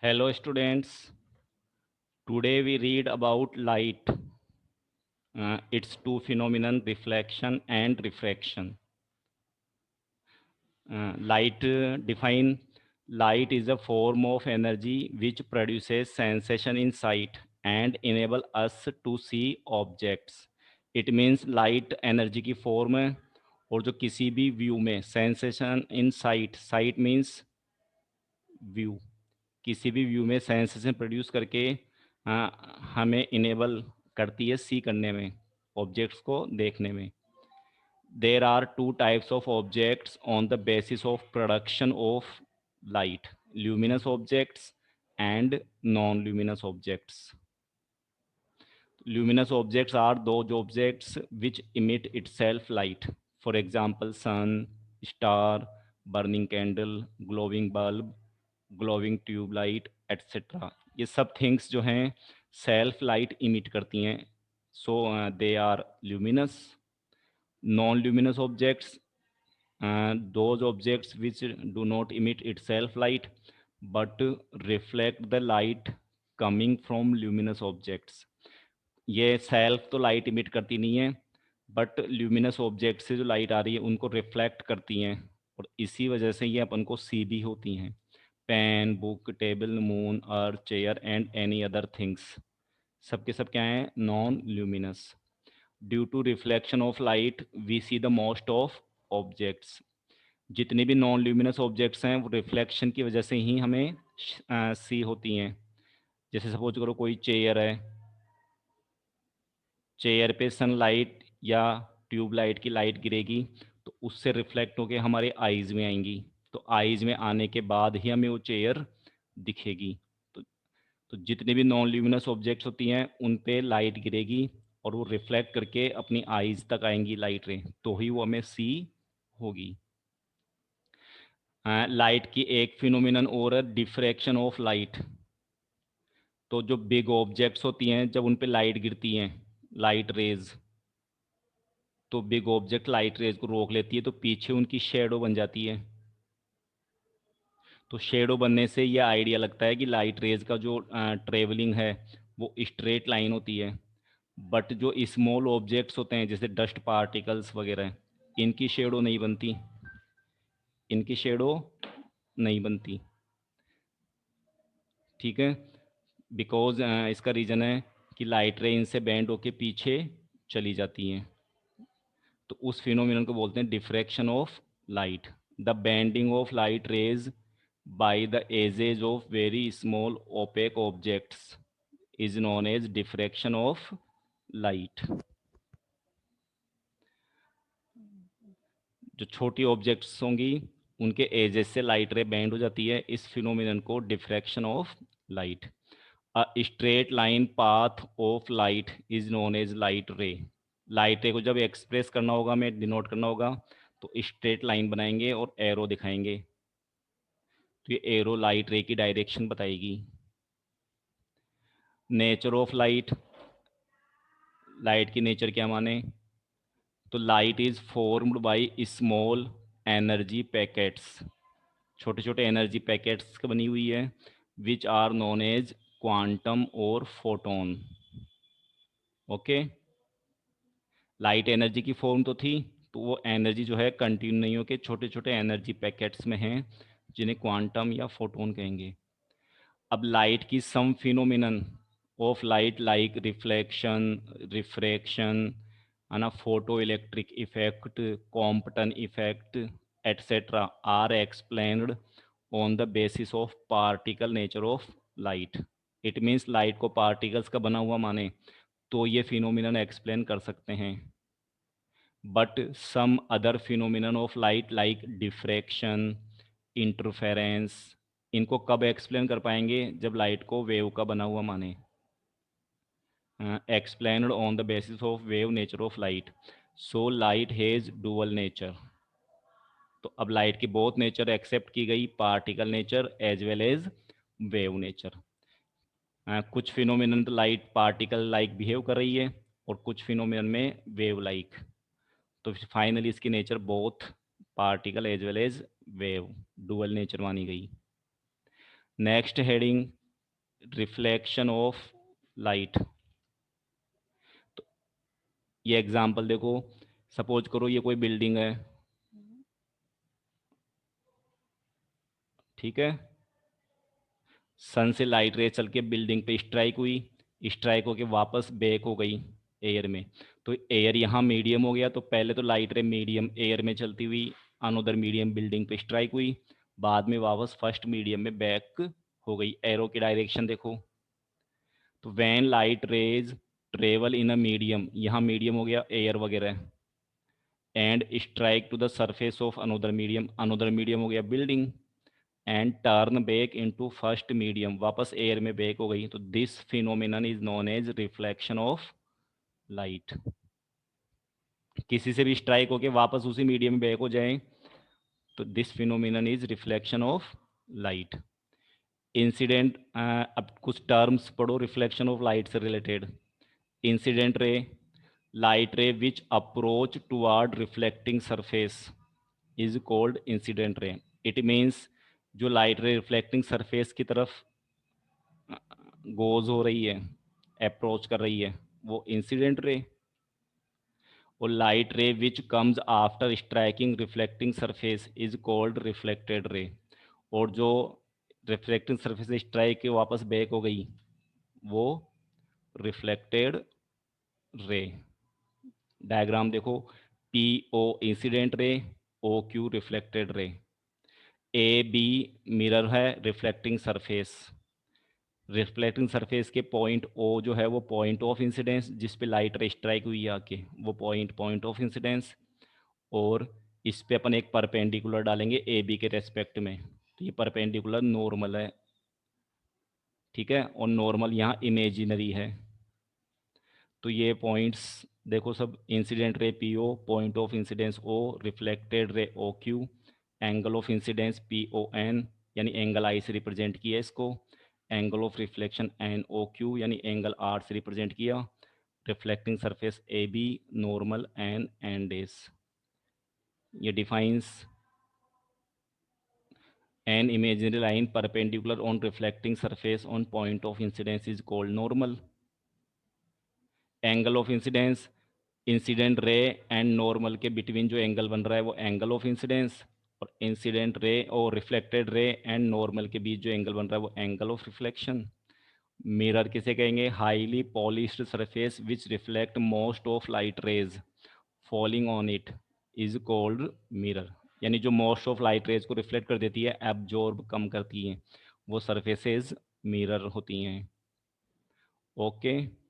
Hello students, today we read about light, its two phenomenon reflection and refraction. Define light is a form of energy which produces sensation in sight and enable us to see objects. It means light energy की form है और जो किसी भी view में sensation in sight, sight means view, किसी भी view में सेंसेशन प्रोड्यूस करके हमें इनेबल करती है सी करने में, ऑब्जेक्ट्स को देखने में. There are two types of objects on the basis of production of light, luminous objects and non luminous objects. Luminous objects are those objects which emit itself light. For example, sun, star, burning candle, glowing bulb, glowing tube light, etc. ये सब things जो हैं self light emit करती हैं. So they are luminous. Non luminous objects, those objects which do not emit itself light but reflect the light coming from luminous objects. ये self तो light emit करती नहीं है बट ल्यूमिनस ऑब्जेक्ट से जो light आ रही है उनको रिफ्लेक्ट करती हैं और इसी वजह से ये अपन को सी भी होती हैं. Pen, book, table, moon, earth, chair and any other things सबके सब क्या हैं? Non luminous. Due to reflection of light we see the most of objects. जितने भी नॉन ल्यूमिनस ऑब्जेक्ट्स हैं वो रिफ्लेक्शन की वजह से ही हमें सी होती हैं. जैसे सपोज करो कोई चेयर है, चेयर पे सनलाइट या ट्यूबलाइट की लाइट गिरेगी तो उससे रिफ्लेक्ट होकर हमारे आईज़ में आएंगी, तो आईज़ में आने के बाद ही हमें वो चेयर दिखेगी. तो जितने भी नॉन ल्यूमिनस ऑब्जेक्ट्स होती हैं उन पे लाइट गिरेगी और वो रिफ्लेक्ट करके अपनी आईज़ तक आएंगी लाइट रे, तो ही वो हमें सी होगी. लाइट की एक फिनोमिनन और है डिफ्रैक्शन ऑफ लाइट. तो जो बिग ऑब्जेक्ट्स होती हैं जब उन पे लाइट गिरती हैं, लाइट रेज, तो बिग ऑब्जेक्ट लाइट रेज को रोक लेती है तो पीछे उनकी शेडो बन जाती है. तो शेडो बनने से ये आइडिया लगता है कि लाइट रेज का जो ट्रेवलिंग है वो स्ट्रेट लाइन होती है. बट जो स्मॉल ऑब्जेक्ट्स होते हैं जैसे डस्ट पार्टिकल्स वगैरह, इनकी शेडो नहीं बनती, इनकी शेडो नहीं बनती. ठीक है, बिकॉज इसका रीज़न है कि लाइट रे इनसे बैंड होके पीछे चली जाती हैं. तो उस फिनोमिनन को बोलते हैं diffraction of light. The bending of light rays by the edges of very small opaque objects is known as diffraction of light. जो छोटी ऑब्जेक्ट्स होंगी उनके एजेस से लाइट रे बैंड हो जाती है, इस फिनोमिनन को diffraction of light. A straight line path of light is known as light ray. Light ray को जब एक्सप्रेस करना होगा, हमें डिनोट करना होगा, तो स्ट्रेट लाइन बनाएंगे और एरो दिखाएंगे, तो ये एरो लाइट रे की डायरेक्शन बताएगी. नेचर ऑफ लाइट, लाइट की नेचर क्या माने? तो light is formed by small energy packets, छोटे छोटे एनर्जी पैकेट्स की बनी हुई है, which are known as quantum और फोटोन. ओके, लाइट एनर्जी की फॉर्म तो थी, तो वो एनर्जी जो है कंटिन्यू नहीं होकर छोटे छोटे एनर्जी पैकेट्स में हैं जिन्हें क्वांटम या फोटोन कहेंगे. अब लाइट की some phenomenon of light like reflection, refraction, है ना, photoelectric effect, Compton effect etcetera are explained on the basis of particle nature of light. It means light को पार्टिकल्स का बना हुआ माने तो ये फिनोमिनन एक्सप्लेन कर सकते हैं. But some other phenomenon of light like diffraction, interference, इनको कब एक्सप्लेन कर पाएंगे? जब लाइट को वेव का बना हुआ माने. Explained on the basis of wave nature of light. So light has dual nature. तो अब लाइट की बहुत नेचर एक्सेप्ट की गई, particle nature as well as wave nature. कुछ फिनोमिनन तो लाइट पार्टिकल लाइक बिहेव कर रही है और कुछ फिनोमिनन में वेव लाइक. तो फाइनली इसकी nature both particle as well as wave, dual nature मानी गई. Next heading reflection of light. तो ये एग्जांपल देखो, सपोज करो ये कोई बिल्डिंग है, ठीक है। सन से लाइट रे चल के बिल्डिंग पे स्ट्राइक हुई, स्ट्राइक होके वापस बैक हो गई एयर में। तो एयर यहाँ मीडियम हो गया, तो पहले तो लाइट रे मीडियम एयर में चलती हुई अनदर मीडियम बिल्डिंग पे स्ट्राइक हुई, बाद में वापस फर्स्ट मीडियम में बैक हो गई। एरो की डायरेक्शन देखो। तो when light rays travel in a medium, यहाँ मीडियम हो गया एयर वगैरह, and strike to the surface of another medium हो गया building, and turn back into first medium, वापस एयर में बैक हो गई। तो this phenomenon is known as reflection of light. किसी से भी स्ट्राइक होके वापस उसी मीडियम में बैक हो जाए, तो this phenomenon is reflection of light. Incident, अब कुछ टर्म्स पढ़ो रिफ्लेक्शन ऑफ लाइट से रिलेटेड। इंसिडेंट रे, लाइट रे विच approach toward reflecting surface is called incident ray. It means जो लाइट रे रिफ्लेक्टिंग सरफेस की तरफ गोज हो रही है, अप्रोच कर रही है, वो इंसिडेंट रे। और लाइट रे which comes after striking reflecting surface is called reflected ray. और जो रिफ्लेक्टिंग सरफेस से स्ट्राइक के वापस बैक हो गई, वो रिफ्लेक्टेड रे। डायग्राम देखो, P O incident ray, O Q reflected ray. A B mirror है, रिफ्लेक्टिंग सरफेस। रिफ्लेक्टिंग सरफेस के पॉइंट ओ जो है वो पॉइंट ऑफ इंसिडेंस, जिस पे लाइट रे स्ट्राइक हुई है आके, वो पॉइंट ऑफ इंसिडेंस। और इस पे अपन एक परपेंडिकुलर डालेंगे ए बी के रेस्पेक्ट में, तो ये परपेंडिकुलर नॉर्मल है, ठीक है। और नॉर्मल यहाँ इमेजिनरी है। तो ये पॉइंट्स देखो सब, incident ray P O, point of incidence O, reflected ray O Q, angle of incidence P O N, यानी एंगल आई से रिप्रेजेंट किया इसको, angle of reflection N O Q, यानी एंगल आर से रिप्रेजेंट किया, reflecting surface A B, normal N डेस। ये defines an imaginary line perpendicular on reflecting surface on point of incidence is called normal. Angle of incidence, incident ray and normal के between जो angle बन रहा है वो angle of incidence, और incident ray और रिफ्लेक्टेड रे एंड नॉर्मल के बीच जो एंगल बन रहा है वो एंगल ऑफ रिफ्लेक्शन। मिरर किसे कहेंगे? Highly polished surface which reflect most of light raise falling on it is called mirror. यानी जो मोस्ट ऑफ लाइट रेज को रिफ्लेक्ट कर देती है, एब्जॉर्ब कम करती हैं, वो सरफेसेस मिरर होती हैं। ओके।